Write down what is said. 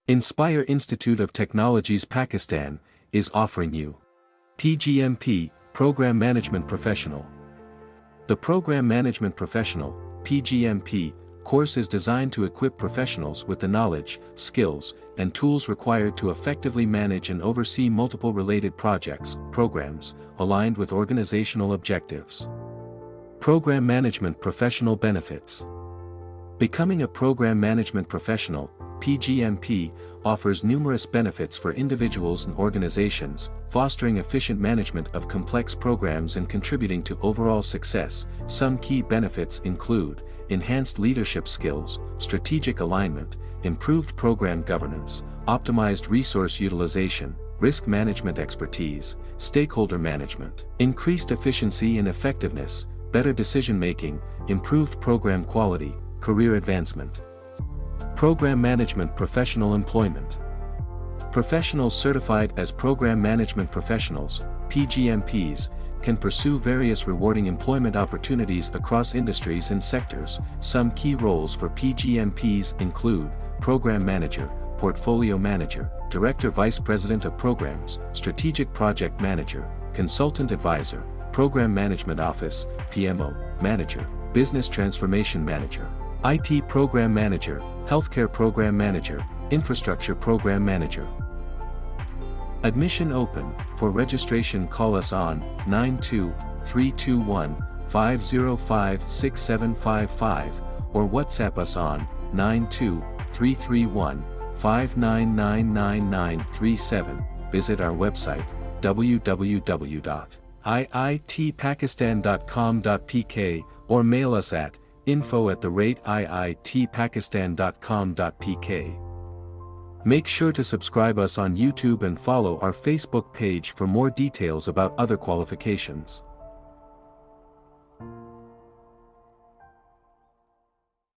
Inspire Institute of Technologies Pakistan is offering you PgMP, Program Management Professional. The Program Management Professional, PgMP, course is designed to equip professionals with the knowledge, skills, and tools required to effectively manage and oversee multiple related projects, programs, aligned with organizational objectives. Program Management Professional Benefits. Becoming a Program Management Professional, PgMP, offers numerous benefits for individuals and organizations, fostering efficient management of complex programs and contributing to overall success. Some key benefits include enhanced leadership skills, strategic alignment, improved program governance, optimized resource utilization, risk management expertise, stakeholder management, increased efficiency and effectiveness, better decision-making, improved program quality, career advancement. Program Management Professional Employment. Professionals certified as Program Management Professionals, PGMPs, can pursue various rewarding employment opportunities across industries and sectors. Some key roles for PGMPs include Program Manager, Portfolio Manager, Director Vice President of Programs, Strategic Project Manager, Consultant Advisor, Program Management Office, PMO, Manager, Business Transformation Manager, IT Program Manager, Healthcare Program Manager, Infrastructure Program Manager. Admission open. For registration call us on 92-321-505-6755 or WhatsApp us on 92-331-5999937. Visit our website www.iitpakistan.com.pk or mail us at info@iitpakistan.com.pk. Make sure to subscribe us on YouTube and follow our Facebook page for more details about other qualifications.